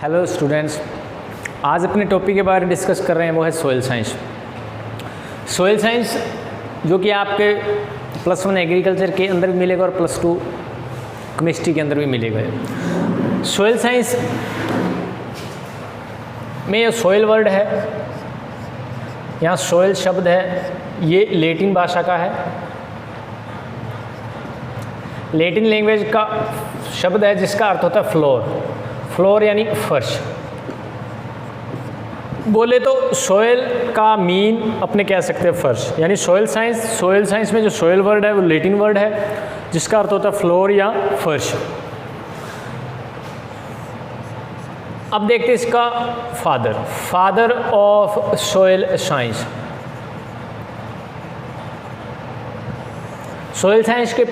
Hello students, आज अपने topic के बारे में डिस्कस कर रहे हैं, वो है सोइल साइंस। सोइल साइंस जो कि आपके +1 एग्रीकल्चर के अंदर भी मिलेगा और +2 केमिस्ट्री के अंदर भी मिलेगा। सोइल साइंस में ये सोइल वर्ड है, यहाँ सोइल शब्द है, ये लैटिन भाषा का है। लैटिन लैंग्वेज का शब्द है जिसका अर्थ होता है फ्लोर। फ्लोर यानी फर्श। बोले तो सोइल का मीन अपने कह सकते हैं फर्श, यानी सोइल साइंस में जो सोइल वर्ड है वो लैटिन वर्ड है जिसका अर्थ होता है फ्लोर या फर्श। अब देखते हैं इसका father of soil science. Soil science के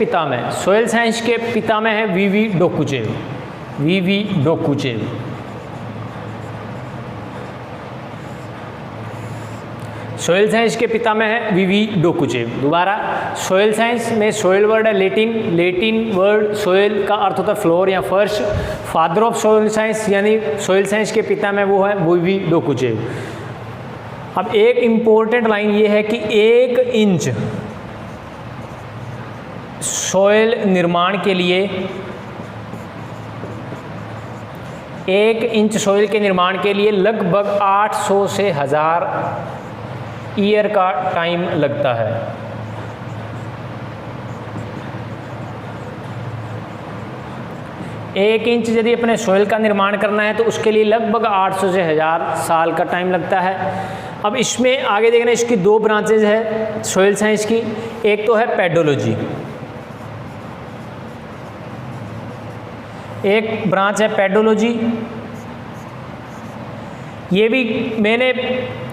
पितामह है वी.वी. डोकुचेव। सोइल साइंस के पितामह है वी.वी. डोकुचेव। दोबारा, सोइल साइंस में सोइल वर्ड है लैटिन वर्ड सोइल का अर्थ होता है फ्लोर या फर्श। फादर ऑफ सोइल साइंस यानी सोइल साइंस के पितामह वो है वी.वी. डोकुचेव। अब एक इम्पोर्टेंट लाइन ये है कि 1 इंच सोइल निर्माण के लिए 1 इंच सोइल के निर्माण के लिए लगभग 800 से 1000 ईयर का टाइम लगता है। एक इंच यदि अपने सोइल का निर्माण करना है तो उसके लिए लगभग 800 से 1000 साल का टाइम लगता है। अब इसमें आगे देखना, इसकी 2 ब्रांचेज है सोइल साइंस की। एक तो है पेडोलॉजी, एक ब्रांच है पेडोलॉजी। ये भी मैंने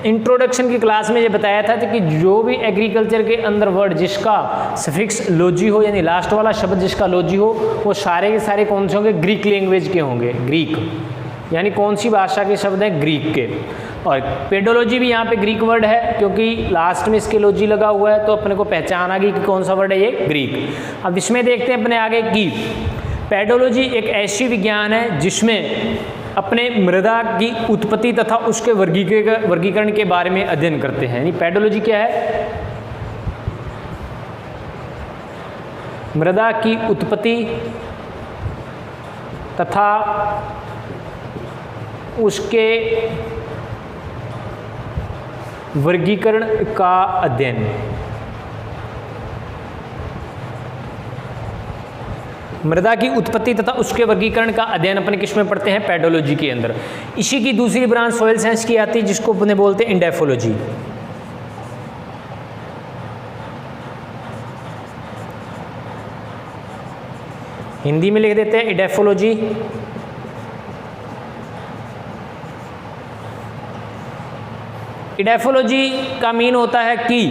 इंट्रोडक्शन की क्लास में ये बताया था कि जो भी एग्रीकल्चर के अंदर वर्ड जिसका सफिक्स लॉजी हो, यानी लास्ट वाला शब्द जिसका लॉजी हो, वो सारे के सारे कौन से होंगे? ग्रीक लैंग्वेज के होंगे। ग्रीक यानी कौन सी भाषा के शब्द हैं? ग्रीक के। और पेडोलॉजी भी यहाँ पे ग्रीक वर्ड है क्योंकि लास्ट में इसके लॉजी लगा हुआ है, तो अपने को पहचान आ गई कि कौन सा वर्ड है, ये ग्रीक। अब इसमें देखते हैं अपने आगे की पेडोलॉजी एक ऐसी विज्ञान है जिसमें अपने मृदा की उत्पत्ति तथा उसके वर्गीकरण के बारे में अध्ययन करते हैं। यानी पेडोलॉजी क्या है? मृदा की उत्पत्ति तथा उसके वर्गीकरण का अध्ययन। मृदा की उत्पत्ति तथा उसके वर्गीकरण का अध्ययन अपने किस में पढ़ते हैं? पेडोलॉजी के अंदर। इसी की दूसरी ब्रांच सोइल साइंस की आती है जिसको अपने बोलते हैं इंडेफोलॉजी। हिंदी में लिख देते हैं इंडेफोलॉजी। इंडेफोलॉजी का मीन होता है कि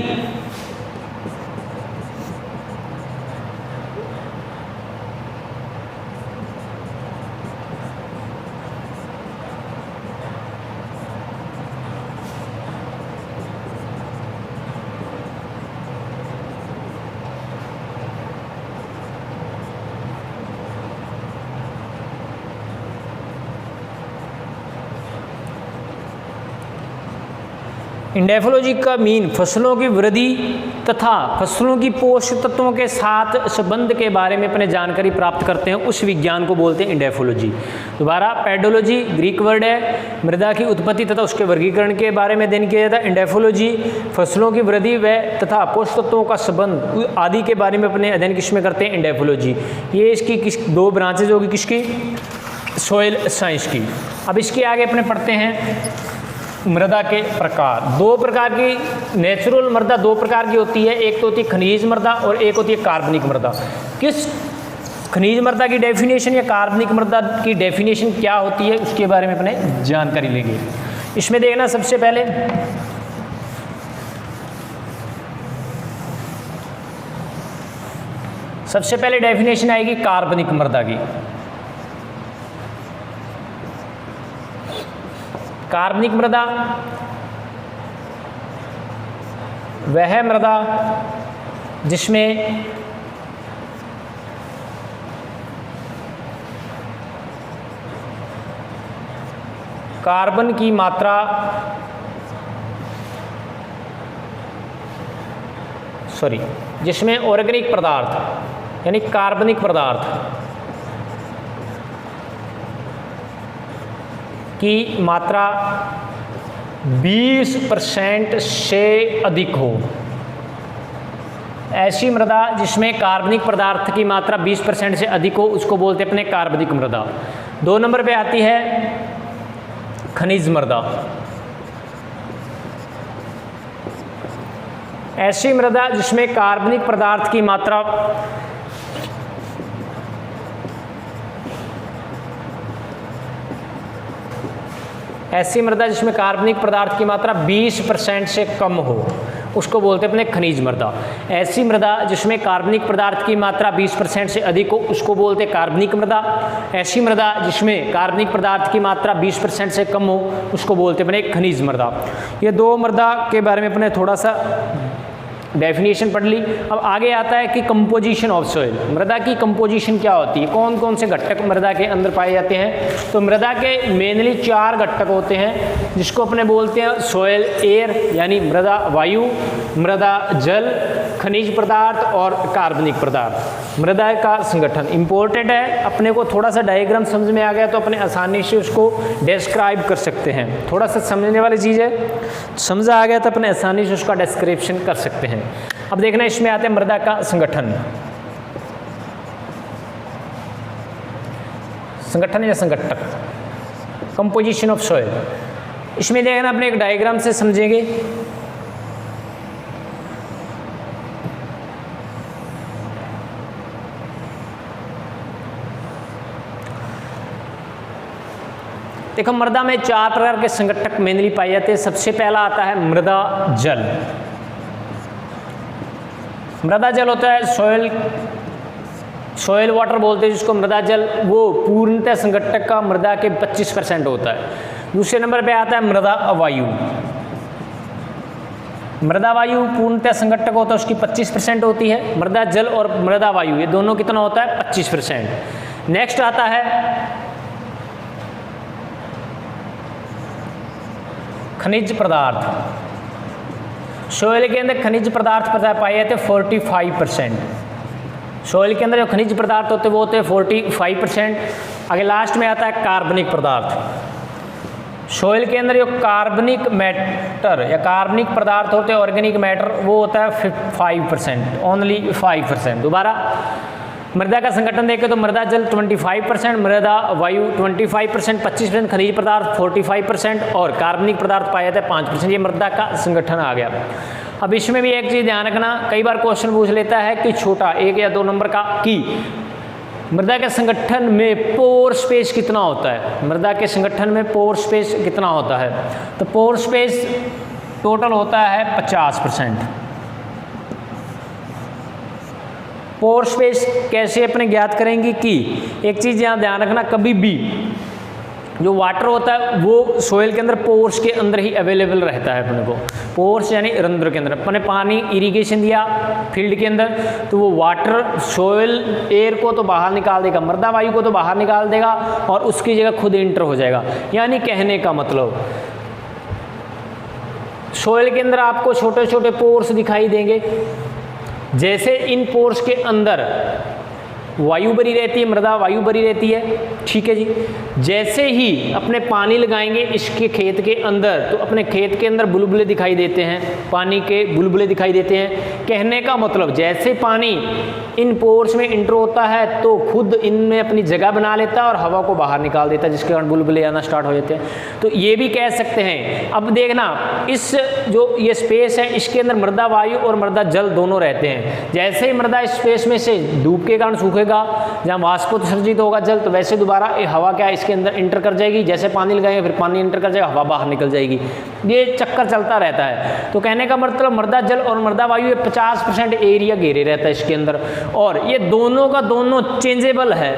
इंडेफोलॉजी का मीन फसलों की वृद्धि तथा फसलों की पोषक तत्वों के साथ संबंध के बारे में अपने जानकारी प्राप्त करते हैं, उस विज्ञान को बोलते हैं इंडेफोलॉजी। दोबारा, पेडोलॉजी ग्रीक वर्ड है, मृदा की उत्पत्ति तथा उसके वर्गीकरण के बारे में अध्ययन किया जाता है। इंडेफोलॉजी फसलों की वृद्धि व तथा पोषक तत्वों का संबंध आदि के बारे में अपने अध्ययन किस में करते हैं? इंडेफोलॉजी। ये इसकी 2 ब्रांचेज होगी किसकी? सोइल साइंस की। अब इसके आगे अपने पढ़ते हैं मृदा के प्रकार। 2 प्रकार की नेचुरल मृदा 2 प्रकार की होती है, एक तो होती है खनिज मृदा और एक होती है कार्बनिक मृदा। किस खनिज मृदा की डेफिनेशन या कार्बनिक मृदा की डेफिनेशन क्या होती है उसके बारे में अपने जानकारी लेंगे। इसमें देखना, सबसे पहले डेफिनेशन आएगी कार्बनिक मृदा की। कार्बनिक मृदा वह मृदा जिसमें कार्बन की मात्रा जिसमें ऑर्गेनिक पदार्थ यानी कार्बनिक पदार्थ की मात्रा 20% से अधिक हो, ऐसी मृदा जिसमें कार्बनिक पदार्थ की मात्रा 20% से अधिक हो उसको बोलते हैं अपने कार्बनिक मृदा। 2 नंबर पे आती है खनिज मृदा। ऐसी मृदा जिसमें कार्बनिक पदार्थ की मात्रा ऐसी मृदा जिसमें कार्बनिक पदार्थ की मात्रा 20% से कम हो उसको बोलते हैं अपने खनिज मृदा। ऐसी मृदा जिसमें कार्बनिक पदार्थ की मात्रा 20% से अधिक हो उसको बोलते हैं कार्बनिक मृदा। ऐसी मृदा जिसमें कार्बनिक पदार्थ की मात्रा 20% से कम हो उसको बोलते हैं अपने खनिज मृदा। ये 2 मृदा के बारे में अपने थोड़ा सा डेफिनेशन पढ़ ली। अब आगे आता है कि कंपोजिशन ऑफ सॉइल, मृदा की कंपोजिशन क्या होती है, कौन कौन से घटक मृदा के अंदर पाए जाते हैं। तो मृदा के मेनली 4 घटक होते हैं जिसको अपने बोलते हैं सॉइल एयर यानी मृदा वायु, मृदा जल, खनिज पदार्थ और कार्बनिक पदार्थ। मृदा का संगठन इम्पोर्टेंट है, अपने को थोड़ा सा डायग्राम समझ में आ गया तो अपने आसानी से उसको डिस्क्राइब कर सकते हैं। थोड़ा सा समझने वाली चीज़ है, समझ आ गया तो अपने आसानी से उसका डिस्क्रिप्शन कर सकते हैं। अब देखना इसमें आते हैं मृदा का संगठन, संगठन या संगठक, कंपोजिशन ऑफ सॉइल। इसमें देखना अपने एक डायग्राम से समझेंगे। देखो मृदा में 4 प्रकार के संगठक मेनली पाए जाते हैं। सबसे पहला आता है मृदा जल। मृदा जल होता है सॉइल वाटर बोलते हैं जिसको मृदा जल, वो पूर्णतः संगठक का मृदा के 25% होता है। दूसरे नंबर पे आता है मृदा वायु। मृदा वायु पूर्णतः संगठक होता है, उसकी 25% होती है। मृदा जल और मृदा वायु ये दोनों कितना होता है 25%। नेक्स्ट आता है खनिज पदार्थ। सॉइल के अंदर खनिज पदार्थ पाए जाते हैं 45%। सॉइल के अंदर जो खनिज पदार्थ होते हैं वो होते हैं 45%। आगे लास्ट में आता है कार्बनिक पदार्थ। सॉइल के अंदर जो कार्बनिक मैटर या कार्बनिक पदार्थ होते हैं ऑर्गेनिक मैटर वो होता है 5%, ओनली 5%। दोबारा मृदा का संगठन देखें तो मृदा जल 25%, मृदा वायु 25%, 25% खनिज पदार्थ 45% और कार्बनिक पदार्थ पाए जाते हैं 5%। ये मृदा का संगठन आ गया। अब इसमें भी एक चीज़ ध्यान रखना, कई बार क्वेश्चन पूछ लेता है कि छोटा 1 या 2 नंबर का कि मृदा के संगठन में पोर स्पेस कितना होता है। मृदा के संगठन में पोर स्पेस कितना होता है, तो पोर स्पेस टोटल होता है 50%। पोर स्पेस कैसे अपने ज्ञात करेंगे कि एक चीज़ यहाँ ध्यान रखना, कभी भी जो वाटर होता है वो सोइल के अंदर पोर्स के अंदर ही अवेलेबल रहता है। अपने को पोर्स यानी रंध्र के अंदर अपने पानी इरिगेशन दिया फील्ड के अंदर तो वो वाटर सोइल एयर को तो बाहर निकाल देगा, मृदा वायु को तो बाहर निकाल देगा और उसकी जगह खुद इंटर हो जाएगा। यानी कहने का मतलब सोइल के अंदर आपको छोटे छोटे पोर्स दिखाई देंगे, जैसे इन पोर्स के अंदर वायु भरी रहती है, मृदा वायु भरी रहती है, ठीक है जी। जैसे ही अपने पानी लगाएंगे इसके खेत के अंदर तो अपने खेत के अंदर बुलबुले दिखाई देते हैं, पानी के बुलबुले दिखाई देते हैं। कहने का मतलब जैसे पानी इन पोर्स में इंटर होता है तो खुद इनमें अपनी जगह बना लेता है और हवा को बाहर निकाल देता है, जिसके कारण बुलबुले आना स्टार्ट हो जाते हैं। तो ये भी कह सकते हैं। अब देखना इस जो ये स्पेस है इसके अंदर मृदा वायु और मृदा जल दोनों रहते हैं। जैसे ही मृदा इस स्पेस में से धूप के कारण सूखेगा, जहाँ वाष्पोत्सर्जित होगा जल, तो वैसे दोबारा ये हवा क्या इसके अंदर इंटर कर जाएगी। जैसे पानी लगाएंगे फिर पानी इंटर कर जाएगा, हवा बाहर निकल जाएगी। ये चक्कर चलता रहता है। तो कहने का मतलब मृदा जल और मृदा वायु 50% एरिया घेरे रहता है इसके अंदर, और ये दोनों का दोनों चेंजेबल है।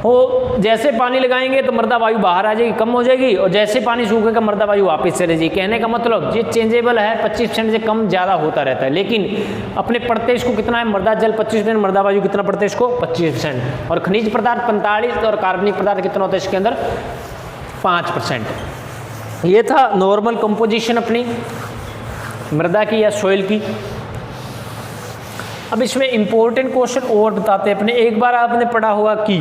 वो जैसे पानी लगाएंगे तो मृदा वायु बाहर आ जाएगी, कम हो जाएगी, और जैसे पानी सूखेगा मृदा वायु वापस चले जाएगी। कहने का मतलब ये चेंजेबल है, 25% से कम ज़्यादा होता रहता है। लेकिन अपने पड़ते इसको कितना है, मृदा जल 25%, मृदा वायु कितना पड़ते इसको 25%, और खनिज पदार्थ 45% और कार्बनिक पदार्थ कितना होता है इसके अंदर 5%। ये था नॉर्मल कंपोजिशन अपनी मृदा की या सॉइल की। अब इसमें इंपॉर्टेंट क्वेश्चन और बताते हैं अपने। एक बार आपने पढ़ा होगा कि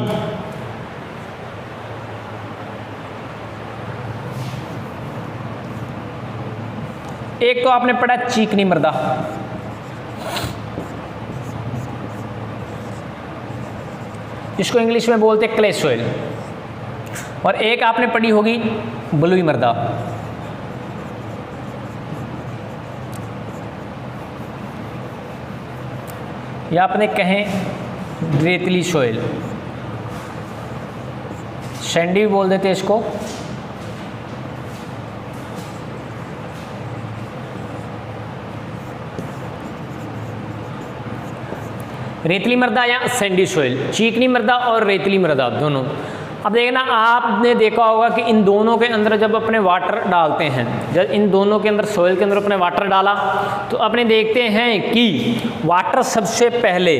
एक तो आपने पढ़ा चिकनी मृदा, इसको इंग्लिश में बोलते हैं क्ले सॉइल, और एक आपने पढ़ी होगी बलुई मृदा। या आपने कहें रेतली सॉइल, सैंडी भी बोल देते हैं इसको। रेतली मृदा या सैंडी सॉइल, चीकनी मृदा और रेतली मृदा दोनों। अब देखना, आपने देखा होगा कि इन दोनों के अंदर जब अपने वाटर डालते हैं, जब इन दोनों के अंदर सॉइल के अंदर अपने वाटर डाला तो अपने देखते हैं कि वाटर सबसे पहले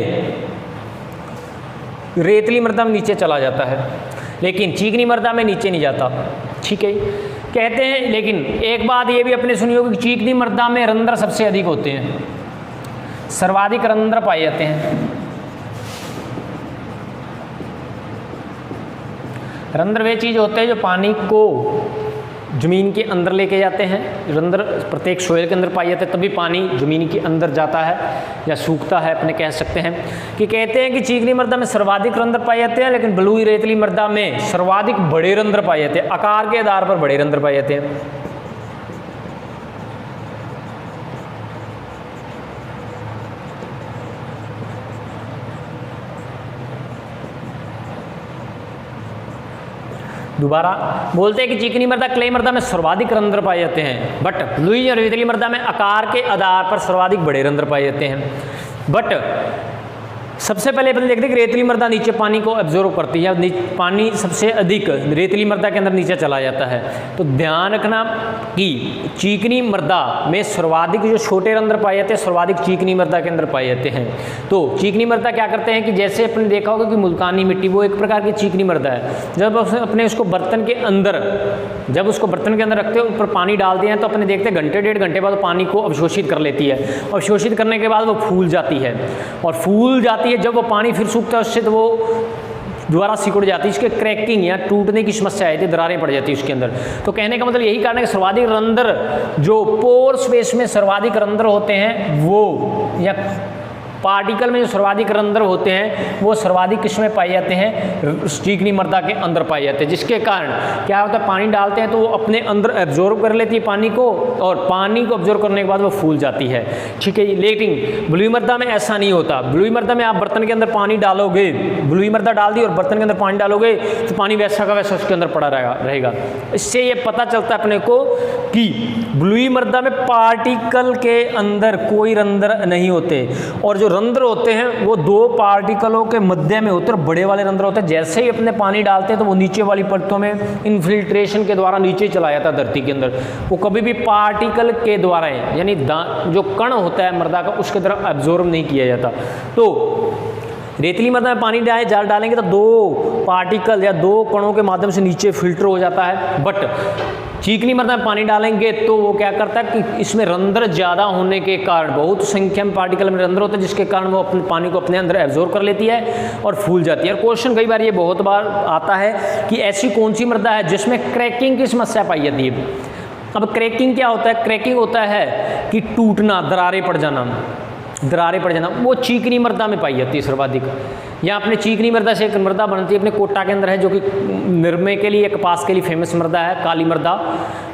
रेतली मृदा में नीचे चला जाता है, लेकिन चीकनी मृदा में नीचे नहीं जाता। ठीक है, कहते हैं। लेकिन एक बात ये भी अपने सुनी होगी कि चीकनी मृदा में रंध्र सबसे अधिक होते हैं, सर्वाधिक रंध्र पाए जाते हैं। रंध्र वे चीज़ होते हैं जो पानी को ज़मीन के अंदर लेके जाते हैं। रंध्र प्रत्येक सॉइल के अंदर पाए जाते हैं, तभी पानी ज़मीन के अंदर जाता है या सूखता है। अपने कह सकते हैं कि कहते हैं कि चीकनी मृदा में सर्वाधिक रंध्र पाए जाते हैं, लेकिन बलुई रेतली मृदा में सर्वाधिक बड़े रंध्र पाए जाते हैं। आकार के आधार पर बड़े रंध्र पाए जाते हैं। दोबारा बोलते हैं कि चिकनी मृदा क्ले मृदा में सर्वाधिक रंध्र पाए जाते हैं, बट बलुई और रेतली मृदा में आकार के आधार पर सर्वाधिक बड़े रंध्र पाए जाते हैं। बट सबसे पहले अपन देखते हैं कि रेतली मृदा नीचे पानी को एब्जॉर्ब करती है, पानी सबसे अधिक रेतली मृदा के अंदर नीचे चला जाता है। तो ध्यान रखना कि चीकनी मृदा में सर्वाधिक जो छोटे रंध्र पाए जाते हैं, सर्वाधिक चीकनी मृदा के अंदर पाए जाते हैं। तो चीकनी मृदा क्या करते हैं कि जैसे अपने देखा होगा कि मुल्तानी मिट्टी वो एक प्रकार की चीकनी मृदा है। जब अपने उसको बर्तन के अंदर रखते हैं, ऊपर पानी डालते हैं, तो अपने देखते हैं घंटे डेढ़ घंटे बाद पानी को अवशोषित कर लेती है। अवशोषित करने के बाद वो फूल जाती है, और फूल जाती है जब वो पानी फिर सूखता है उससे, तो वो दोबारा सिकुड़ जाती है। इसके क्रैकिंग या टूटने की समस्या आती है, दरारें पड़ जाती है उसके अंदर। तो कहने का मतलब यही कारण है कि सर्वाधिक रंध्र जो पोर स्पेस में सर्वाधिक रंध्र होते हैं, वो या पार्टिकल में जो सर्वाधिक रंध्र होते हैं वो सर्वाधिक किसमें पाए जाते हैं, चीकनी मृदा के अंदर पाए जाते हैं। जिसके कारण क्या होता है, पानी डालते हैं तो वो अपने अंदर एब्जॉर्ब कर लेती है पानी को, और पानी को एब्जॉर्ब करने के बाद वो फूल जाती है। ठीक है, लेकिन बलुई मृदा में ऐसा नहीं होता। बलुई मृदा में आप बर्तन के अंदर पानी डालोगे, बलुई मृदा डाल दी और बर्तन के अंदर पानी डालोगे तो पानी वैसा का वैसा उसके अंदर पड़ा रहेगा। इससे ये पता चलता है अपने को कि बलुई मृदा में पार्टिकल के अंदर कोई रंध्र नहीं होते, और जो रंध्र होते हैं वो दो पार्टिकलों के मध्य में होते हैं, और बड़े वाले रंध्र होते हैं। जैसे ही अपने पानी डालते हैं तो वो नीचे वाली परतों में इन्फिल्ट्रेशन के द्वारा नीचे चला जाता है धरती के अंदर। वो कभी भी पार्टिकल के द्वारा है, यानी जो कण होता है मृदा का उसके तरफ एब्जॉर्ब नहीं किया जाता। तो रेतली मृदा में पानी डालेंगे तो दो पार्टिकल या दो कणों के माध्यम से नीचे फिल्टर हो जाता है। बट चीकनी मृदा में पानी डालेंगे तो वो क्या करता है कि इसमें रंध्र ज़्यादा होने के कारण, बहुत संख्या में पार्टिकल में रंध्र होते हैं, जिसके कारण वो अपने पानी को अपने अंदर एब्जॉर्ब कर लेती है और फूल जाती है। और क्वेश्चन कई बार ये बहुत बार आता है कि ऐसी कौन सी मृदा है जिसमें क्रैकिंग की समस्या पाई जाती है। अब क्रैकिंग क्या होता है, क्रैकिंग होता है कि टूटना, दरारें पड़ जाना, वो चीकनी मृदा में पाई जाती है सर्वाधिक। या अपने चीकनी मृदा से एक मृदा बनती है अपने कोटा के अंदर है, जो कि निर्मय के लिए, कपास के लिए फेमस मृदा है, काली मृदा,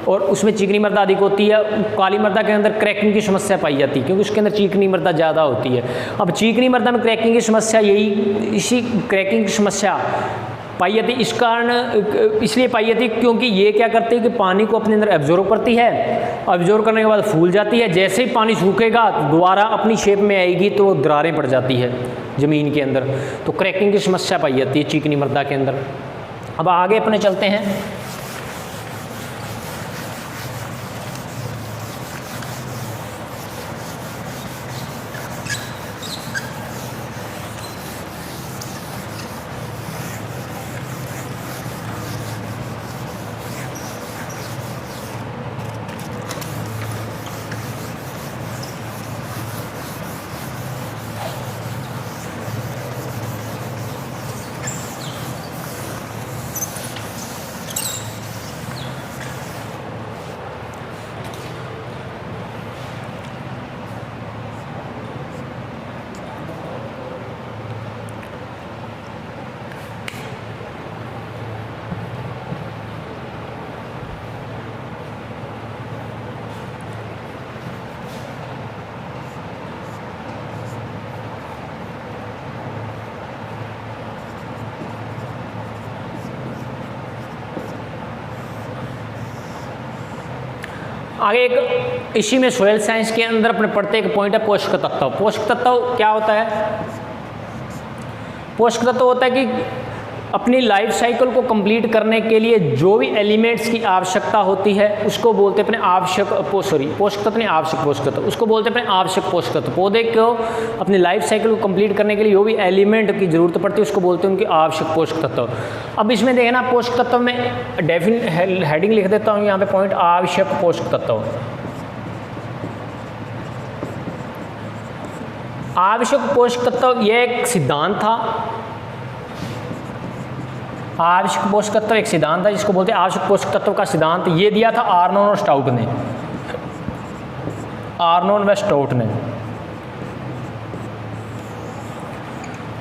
और उसमें चीकनी मृदा अधिक होती है। काली मृदा के अंदर क्रैकिंग की समस्या पाई जाती है क्योंकि उसके अंदर चीकनी मृदा ज़्यादा होती है। अब चीकनी मृदा में क्रैकिंग की समस्या इसी क्रैकिंग की समस्या पाई जाती है। इस कारण इसलिए पाई जाती है क्योंकि ये क्या करती है कि पानी को अपने अंदर एब्जॉर्ब करती है, एब्जॉर्ब करने के बाद फूल जाती है। जैसे ही पानी सूखेगा दोबारा अपनी शेप में आएगी तो दरारें पड़ जाती है ज़मीन के अंदर। तो क्रैकिंग की समस्या पाई जाती है चीकनी मृदा के अंदर। अब आगे अपने चलते हैं। आगे एक इसी में सोयल साइंस के अंदर अपने पढ़ते एक पॉइंट है पोषक तत्व। पोषक तत्व क्या होता है? पोषक तत्व होता है कि अपनी लाइफ साइकिल को कंप्लीट करने के लिए जो भी एलिमेंट्स की आवश्यकता होती है उसको बोलते हैं अपने आवश्यक पोषक तत्व नहीं, आवश्यक पोषक तत्व, उसको बोलते हैं अपने आवश्यक पोषक तत्व। पौधे को अपनी लाइफ साइकिल को कंप्लीट करने के लिए जो भी एलिमेंट की जरूरत पड़ती है उसको बोलते हैं उनके आवश्यक पोषक तत्व। अब इसमें देखना पोषक तत्व में हेडिंग लिख देता हूँ यहाँ पे पॉइंट, आवश्यक पोषक तत्व। आवश्यक पोषक तत्व यह एक सिद्धांत था। आवश्यक पोषक तत्व एक सिद्धांत है जिसको बोलते हैं आवश्यक पोषक तत्व का सिद्धांत। ये दिया था आर्नोन और स्टाउट ने, आर्नोन व स्टाउट ने।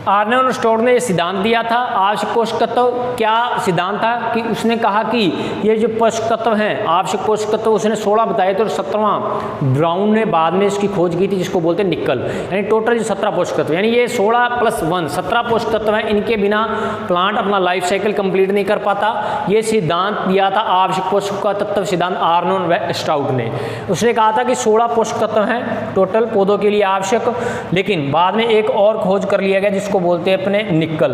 आर्नोन और स्टाउट ने ये सिद्धांत दिया था आवश्यक पोषक तत्व। क्या सिद्धांत था कि उसने कहा कि ये जो पोषक तत्व हैं आवश्यक पोषक तत्व उसने 16 बताए थे और 17वां ब्राउन ने बाद में इसकी खोज की थी जिसको बोलते हैं निकल। यानी टोटल जो 17 पोषक तत्व, यानी ये 16 + 1 17 पोषक तत्व हैं। इनके बिना प्लांट अपना लाइफ साइकिल कंप्लीट नहीं कर पाता। ये सिद्धांत दिया था आवश्यक पोषक तत्व सिद्धांत आर्नोन व स्टाउट ने। उसने कहा था कि 16 पोषक तत्व हैं टोटल पौधों के लिए आवश्यक, लेकिन बाद में एक और खोज कर लिया गया जिसको बोलते हैं अपने निकल।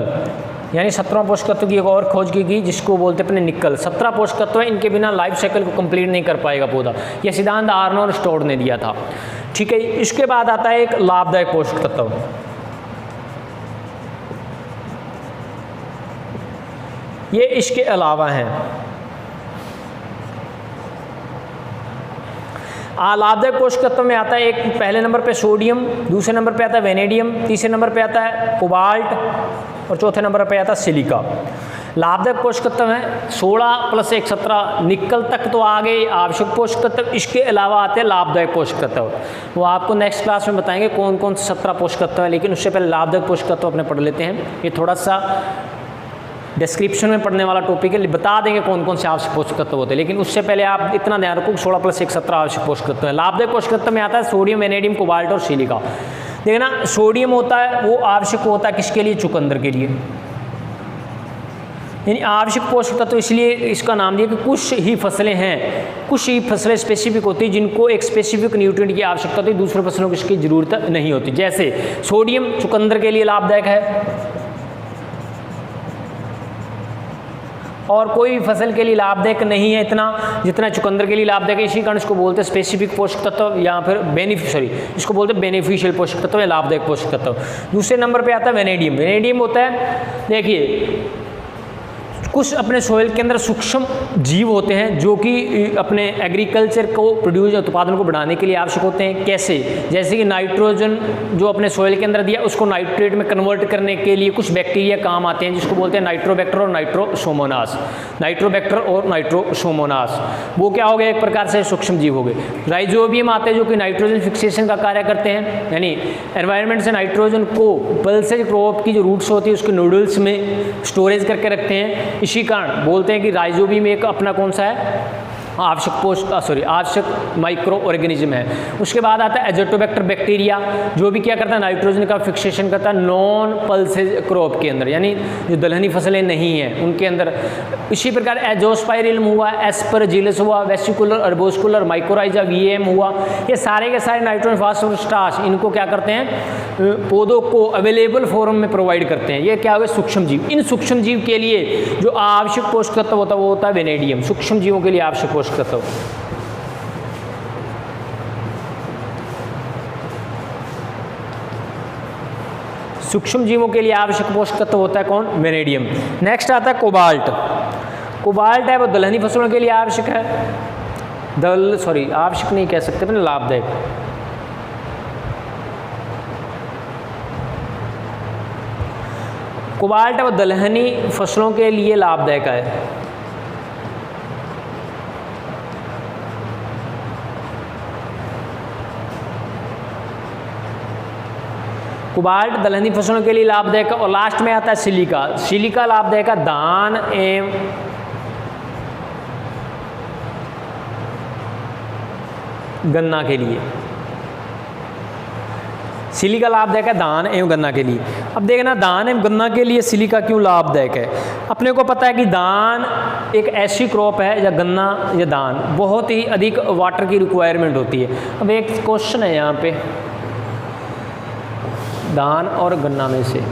यानी 17 पोषक तत्व की एक और खोज की गई जिसको बोलते हैं अपने निकल। 17 पोषक तत्व है, इनके बिना लाइफ साइकिल को कंप्लीट नहीं कर पाएगा पौधा। यह सिद्धांत आर्नोन और स्टाउट ने दिया था। ठीक है, इसके बाद आता है एक लाभदायक पोषक तत्व। ये इसके अलावा हैं। लाभदायक पोषक तत्व में आता है एक पहले नंबर पे सोडियम, दूसरे नंबर पे आता है वेनेडियम, तीसरे नंबर पे आता है कोबाल्ट और चौथे नंबर पे आता है सिलिका। लाभदायक पोषक तत्व है 16 + 1 17। निकल तक तो आ गए आवश्यक पोषक तत्व। इसके अलावा आते हैं लाभदायक पोषक तत्व। वो आपको नेक्स्ट क्लास में बताएंगे कौन कौन से 17 पोषक तत्व हैं, लेकिन उससे पहले लाभदायक पोषक तत्व अपने पढ़ लेते हैं। ये थोड़ा सा डिस्क्रिप्शन में पढ़ने वाला टॉपिक है, बता देंगे कौन कौन से आवश्यक पोषक तत्व होते हैं, लेकिन उससे पहले आप इतना ध्यान रखो 16 + 1 17 आवश्यक पोषक तत्व है। लाभदायक पोषक तत्व में आता है सोडियम, वेनेडियम, कोबाल्ट और सिलिका। देखना सोडियम होता है वो आवश्यक होता है किसके लिए? चुकंदर के लिए। यानी आवश्यक पोषक तत्व इसलिए इसका नाम दिया कि कुछ ही फसलें हैं, कुछ ही फसलें स्पेसिफिक होती हैं जिनको एक स्पेसिफिक न्यूट्रिएंट की आवश्यकता होती है, दूसरे फसलों को इसकी जरूरत नहीं होती। जैसे सोडियम चुकंदर के लिए लाभदायक है और कोई भी फसल के लिए लाभदायक नहीं है इतना जितना चुकंदर के लिए लाभदायक है। इसी कारण इसको बोलते हैं स्पेसिफिक पोषक तत्व या फिर इसको बोलते हैं बेनिफिशियल पोषक तत्व या लाभदायक पोषक तत्व। दूसरे नंबर पे आता है वेनेडियम। वेनेडियम होता है, देखिए कुछ अपने सोइल के अंदर सूक्ष्म जीव होते हैं जो कि अपने एग्रीकल्चर को प्रोड्यूस उत्पादन को बढ़ाने के लिए आवश्यक होते हैं। कैसे? जैसे कि नाइट्रोजन जो अपने सोइल के अंदर दिया उसको नाइट्रेट में कन्वर्ट करने के लिए कुछ बैक्टीरिया काम आते हैं जिसको बोलते हैं नाइट्रोबैक्टर और नाइट्रोसोमोनास। नाइट्रोबैक्टर और नाइट्रोसोमोनास वो क्या हो गए? एक प्रकार से सूक्ष्म जीव हो गए। राइजोबियम आते हैं जो कि नाइट्रोजन फिक्सेशन का कार्य करते हैं, यानी एनवायरनमेंट से नाइट्रोजन को पल्सेज क्रॉप की जो रूट्स होती है उसके नूडल्स में स्टोरेज करके रखते हैं। इसी कारण बोलते हैं कि राइजोबियम एक अपना कौन सा है? आवश्यक माइक्रो ऑर्गेनिज्म है। उसके बाद आता है एजोटोबैक्टर बैक्टीरिया जो भी क्या करता है? नाइट्रोजन का फिक्सेशन करता है नॉन पल्सेज क्रॉप के अंदर, यानी जो दलहनी फसलें नहीं हैं उनके अंदर। इसी प्रकार एजोस्पाइरिलम हुआ, एस्परजिलस हुआ, वेसिकुलर अर्बोस्कुलर माइकोराइजा वीएम हुआ, ये सारे के सारे नाइट्रोजन फास्फोरस स्टार्च इनको क्या करते हैं? पौधों को अवेलेबल फॉर्म में प्रोवाइड करते हैं। ये क्या हुए? सूक्ष्म जीव। इन सूक्ष्म जीव के लिए जो आवश्यक पोषक तत्व होता है वो होता है वेनेडियम। सूक्ष्म जीवों के लिए आवश्यक पोषक तत्व। सूक्ष्म जीवों के लिए आवश्यक पोषक तत्व होता है कौन? वेनेडियम। नेक्स्ट आता है कोबाल्ट। कोबाल्ट है वो दलहनी फसलों के लिए आवश्यक है। आवश्यक नहीं कह सकते अपने, लाभदायक। कोबाल्ट है वो दलहनी फसलों के लिए लाभदायक है। कोबाल्ट दलहनी फसलों के लिए लाभदायक है। और लास्ट में आता है सिलिका। सिलिका लाभदायक है धान एवं गन्ना के लिए। सिलिका लाभदायक है धान एवं गन्ना के लिए। अब देखना धान एवं गन्ना के लिए सिलिका क्यों लाभदायक है। अपने को पता है कि धान एक ऐसी क्रॉप है या गन्ना या धान बहुत ही अधिक वाटर की रिक्वायरमेंट होती है। अब एक क्वेश्चन है यहाँ पे, धान और गन्ना में से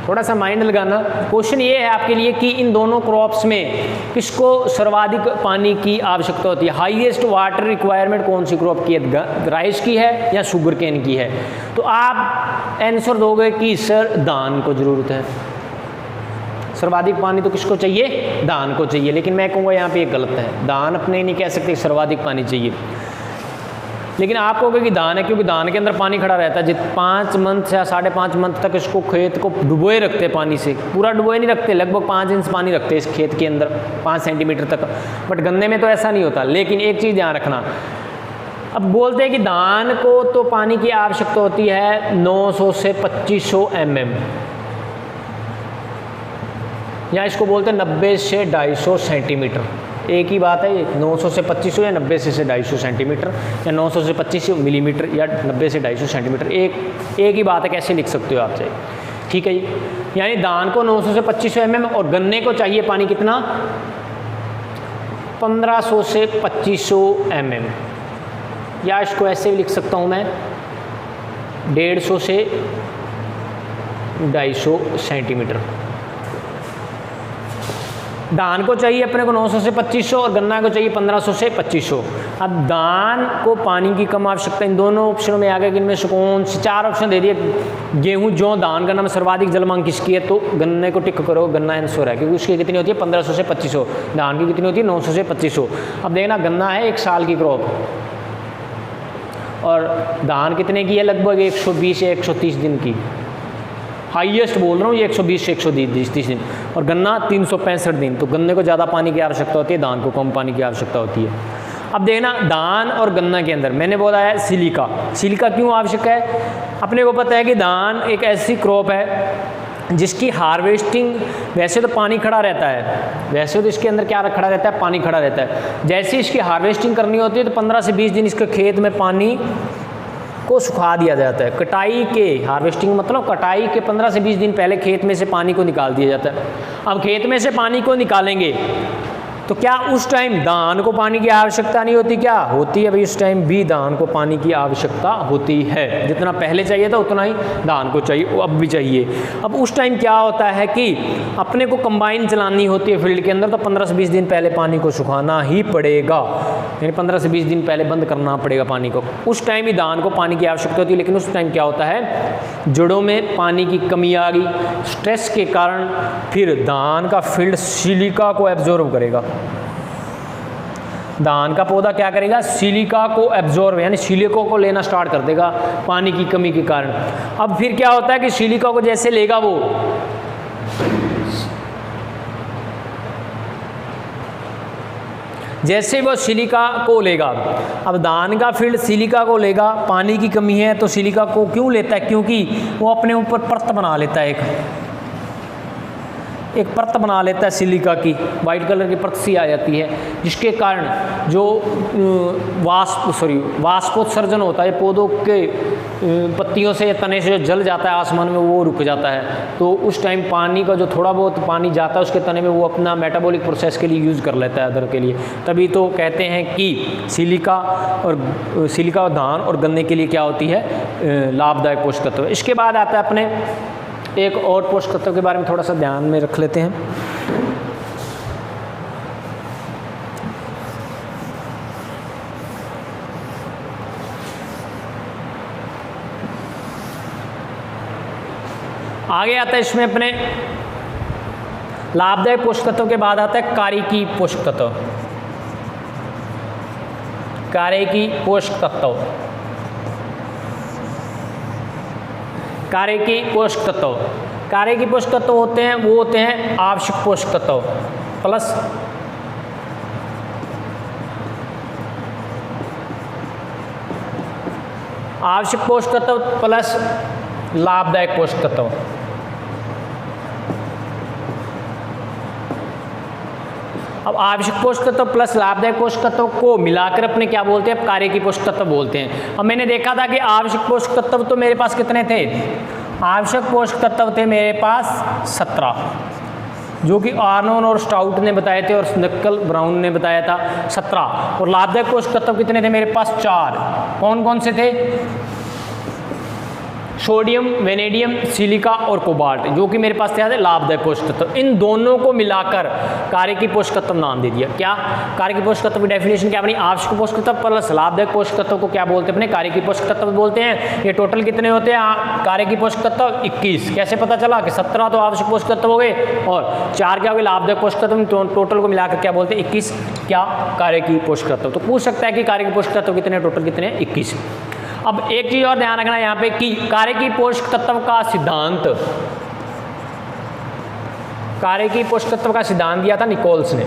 थोड़ा सा माइंड लगाना। क्वेश्चन ये है आपके लिए कि इन दोनों क्रॉप्स में किसको सर्वाधिक पानी की आवश्यकता होती है। हाईएस्ट वाटर रिक्वायरमेंट कौन सी क्रॉप की है, राइस की है या शुगर केन की है। तो आप आंसर दोगे कि सर धान को ज़रूरत है, सर्वाधिक पानी तो किसको चाहिए, धान को चाहिए। लेकिन मैं कहूँगा यहाँ पे ये गलत है, धान अपने नहीं कह सकते सर्वाधिक पानी चाहिए। लेकिन आप कहोगे कि धान है क्योंकि धान के अंदर पानी खड़ा रहता है। 5 मंथ या 5.5 मंथ तक इसको खेत को डुबोए रखते पानी से, पूरा डुबोए नहीं रखते, लगभग 5 इंच पानी रखते इस खेत के अंदर, 5 सेंटीमीटर तक। बट गन्ने में तो ऐसा नहीं होता। लेकिन एक चीज़ ध्यान रखना, अब बोलते हैं कि धान को तो पानी की आवश्यकता होती है 900 से 2500 mm, या इसको बोलते हैं 90 से 250 सेंटीमीटर। एक ही बात है, 900 से 2500 या 90 से 250 सेंटीमीटर, या 900 से 2500 मिलीमीटर या 90 से 250 सेंटीमीटर, एक ही बात है, कैसे लिख सकते हो आप चाहे। ठीक है जी, यानी धान को 900 से 2500 mm और गन्ने को चाहिए पानी कितना, 1500 से 2500 mm, या इसको ऐसे भी लिख सकता हूँ मैं 150 से 250 सेंटीमीटर। धान को चाहिए अपने को 900 से 2500 और गन्ना को चाहिए 1500 से 2500। अब धान को पानी की कम आवश्यकता इन दोनों ऑप्शनों में आ गया कि इनमें से कौन से 4 ऑप्शन दे दिए, गेहूं जौ धान गन्ना में सर्वाधिक जल मांग किसकी है, तो गन्ने को टिक करो, गन्ना आंसर है क्योंकि उसकी कितनी होती है 1500 से 2500, धान की कितनी होती है 900 से 2500। अब देखना गन्ना है 1 साल की क्रॉप और धान कितने की है, लगभग 120 या 130 दिन की, हाईएस्ट बोल रहा हूँ ये 120 से 130 दिन, और गन्ना 365 दिन। तो गन्ने को ज़्यादा पानी की आवश्यकता होती है, धान को कम पानी की आवश्यकता होती है। अब देखना धान और गन्ना के अंदर मैंने बोला है सिलिका, सिलिका क्यों आवश्यक है। अपने को पता है कि धान एक ऐसी क्रॉप है जिसकी हार्वेस्टिंग, वैसे तो पानी खड़ा रहता है, वैसे तो इसके अंदर क्या खड़ा रहता है, पानी खड़ा रहता है। जैसे इसकी हार्वेस्टिंग करनी होती है तो 15 से 20 दिन इसके खेत में पानी को सुखा दिया जाता है। कटाई के, हार्वेस्टिंग मतलब कटाई के 15 से 20 दिन पहले खेत में से पानी को निकाल दिया जाता है। अब खेत में से पानी को निकालेंगे तो क्या उस टाइम धान को पानी की आवश्यकता नहीं होती, क्या होती है भाई, उस टाइम भी धान को पानी की आवश्यकता होती है। जितना पहले चाहिए था उतना ही धान को चाहिए, अब भी चाहिए। अब उस टाइम क्या होता है कि अपने को कंबाइन चलानी होती है फील्ड के अंदर, तो 15 से 20 दिन पहले पानी को सुखाना ही पड़ेगा, यानी 15 से 20 दिन पहले बंद करना पड़ेगा पानी को। उस टाइम ही धान को पानी की आवश्यकता होती है। लेकिन उस टाइम क्या होता है, जड़ों में पानी की कमी आ गई, स्ट्रेस के कारण फिर धान का फील्ड सिलिका को एब्जॉर्ब करेगा। धान का पौधा क्या करेगा, सिलिका को एब्जॉर्ब यानी सिलिका को लेना स्टार्ट कर देगा पानी की कमी के कारण। अब फिर क्या होता है कि सिलिका को जैसे लेगा वो, जैसे वो सिलिका को लेगा, अब धान का फील्ड सिलिका को लेगा, पानी की कमी है तो सिलिका को क्यों लेता है, क्योंकि वो अपने ऊपर परत बना लेता है, एक परत बना लेता है सिलिका की, वाइट कलर की परत सी आ जाती है, जिसके कारण जो वाष्पोत्सर्जन होता है पौधों के पत्तियों से या तने से जो जल जाता है आसमान में, वो रुक जाता है। तो उस टाइम पानी का जो थोड़ा बहुत पानी जाता है उसके तने में, वो अपना मेटाबॉलिक प्रोसेस के लिए यूज़ कर लेता है अदर के लिए। तभी तो कहते हैं कि सिलिका और धान और गन्ने के लिए क्या होती है, लाभदायक पोषक तत्व। इसके बाद आता है अपने एक और पोषक तत्व के बारे में थोड़ा सा ध्यान में रख लेते हैं। आगे आता है इसमें अपने लाभदायक पोषक तत्व के बाद आता है कार्यकी पोषक तत्व। कार्यकी पोषक तत्व, कार्यकी पोषक तत्व, कार्यकी पोषक तत्व होते हैं, वो होते हैं आवश्यक पोषक तत्व प्लस आवश्यक पोषक तत्व प्लस लाभदायक पोषक तत्व। अब आवश्यक पोषक तत्व प्लस लाभदायक पोषक तत्व को मिलाकर अपने क्या बोलते हैं, कार्यकी पोषक तत्व बोलते हैं। अब मैंने देखा था कि आवश्यक पोषक तत्व तो मेरे पास कितने थे, आवश्यक पोषक तत्व थे मेरे पास 17, जो कि आर्नोन और स्टाउट ने बताए थे और नक्कल ब्राउन ने बताया था 17। और लाभदायक पोषक तत्व कितने थे मेरे पास 4। कौन कौन से थे, सोडियम, वेनेडियम, सिलिका और कोबाल्ट, जो कि मेरे पास थे लाभदायक पोषक तत्व। इन दोनों को मिलाकर कार्यकी पोषक तत्व नाम दे दिया। क्या कार्यकी पोषक तत्व की डेफिनेशन क्या बनी, आवश्यक पोषक तत्व प्लस लाभदायक पोषक तत्व को क्या बोलते हैं, अपने कार्यकी पोषक तत्व बोलते हैं। ये टोटल कितने होते हैं कार्यकी पोषक तत्व, 21। कैसे पता चला कि 17 तो आवश्यक पोषक तत्व हो गए और 4 क्या हो गए लाभदायक पोषक तत्व, टोटल को मिलाकर क्या बोलते हैं 21 क्या कार्यकी पोषक तत्व। तो पूछ सकता है कि कार्यकी पोषक तत्व कितने, टोटल कितने, 21। अब एक चीज और ध्यान रखना यहाँ पे कि कार्यकी पोषक तत्व का सिद्धांत, कार्यकी पोषक तत्व का सिद्धांत दिया था निकोल्स ने।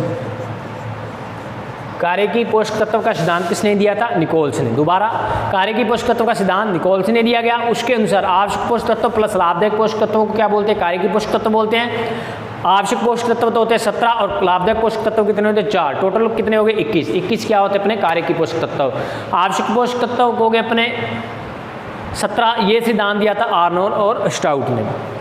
कार्यकी पोषक तत्व का सिद्धांत किसने दिया था, निकोल्स ने। दोबारा कार्यकी पोषक तत्व का सिद्धांत निकोल्स ने दिया गया। उसके अनुसार आवश्यक पोषक तत्व प्लस लाभदायक पोषक तत्वों को क्या बोलते हैं, कार्यकी पोषक तत्व बोलते हैं। आवश्यक पोषक तत्व तो होते हैं 17 और लाभदायक पोषक तत्व कितने होते हैं 4, टोटल कितने हो गए 21। 21 क्या होते हैं अपने कार्यकी पोषक तत्व। आवश्यक पोषक तत्व हो गए अपने 17, ये सिद्धांत दिया था आर्नोन और स्टाउट ने।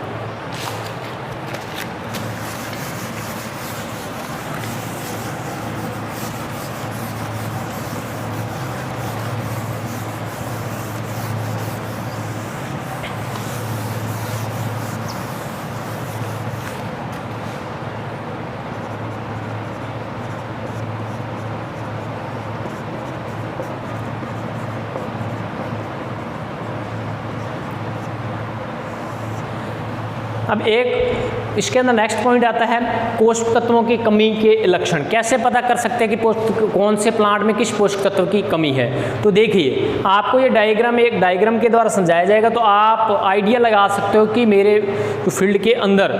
अब एक इसके अंदर नेक्स्ट पॉइंट आता है पोषक तत्वों की कमी के लक्षण। कैसे पता कर सकते हैं कि कौन से प्लांट में किस पोषक तत्व की कमी है। तो देखिए आपको ये डायग्राम एक डायग्राम के द्वारा समझाया जाएगा, तो आप आइडिया लगा सकते हो कि मेरे जो फील्ड के अंदर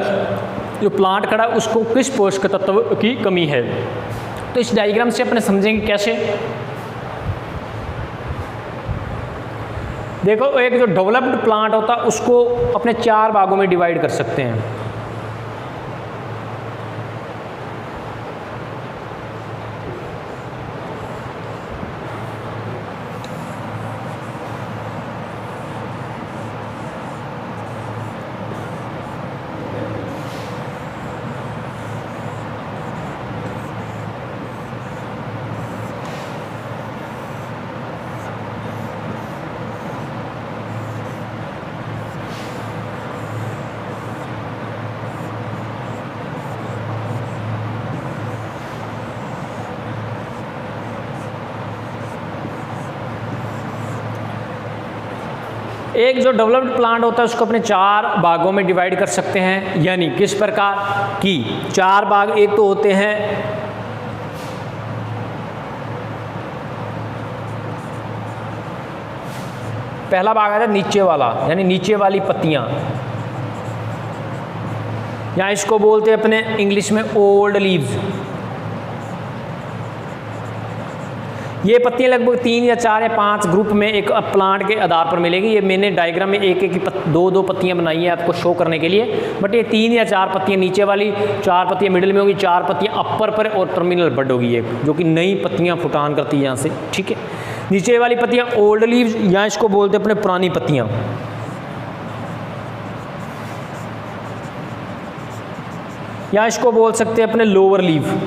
जो प्लांट खड़ा है उसको किस पोषक तत्व की कमी है। तो इस डायग्राम से अपने समझेंगे कैसे। देखो एक जो डेवलप्ड प्लांट होता है उसको अपने 4 भागों में डिवाइड कर सकते हैं। एक जो डेवलप्ड प्लांट होता है उसको अपने 4 भागों में डिवाइड कर सकते हैं। यानी किस प्रकार कि 4 भाग, एक तो होते हैं पहला भाग आता है नीचे वाला, यानी नीचे वाली पत्तियां, या इसको बोलते हैं अपने इंग्लिश में ओल्ड लीव्स। ये पत्तियां लगभग 3 या 4 या 5 ग्रुप में एक प्लांट के आधार पर मिलेगी। ये मैंने डायग्राम में एक एक दो पत्तियां बनाई है आपको शो करने के लिए, बट ये 3 या 4 पत्तियां नीचे वाली, 4 पत्तियां मिडिल में होगी, 4 पत्तियां अपर पर और टर्मिनल बड होगी एक, जो कि नई पत्तियां फुटान करती है यहाँ से। ठीक है, नीचे वाली पत्तियां ओल्ड लीव्स, या इसको बोलते हैं अपने पुरानी पत्तियां, या इसको बोल सकते हैं अपने लोअर लीव।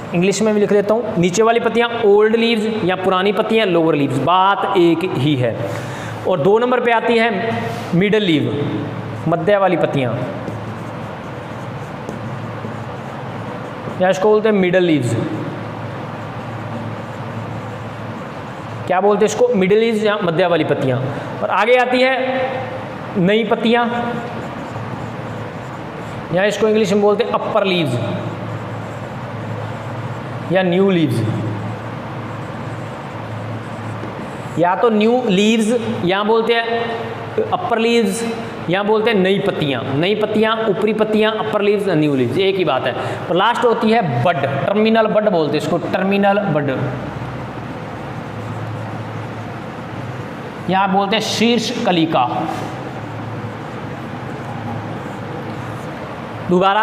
इंग्लिश में भी लिख देता हूँ, नीचे वाली पत्तियां ओल्ड लीव्स या पुरानी पत्तियां लोअर लीव्स, बात एक ही है। और 2 नंबर पे आती है मिडल लीव, मध्य वाली पत्तियां, या इसको बोलते हैं मिडल लीव्स। क्या बोलते हैं इसको, मिडल लीव्स या मध्य वाली पत्तियां। और आगे आती है नई पत्तियां, या इसको इंग्लिश में बोलते हैं अपर लीव्स या न्यू लीव्स। या तो न्यू लीव्स या बोलते हैं अपर लीव्स, या बोलते हैं नई पत्तियां। नई पत्तियां, ऊपरी पत्तियां, अपर लीव्स, न्यू लीव्स, एक ही बात है। और लास्ट होती है बड, टर्मिनल बड बोलते हैं इसको, टर्मिनल बड, या बोलते हैं शीर्ष कलिका। दोबारा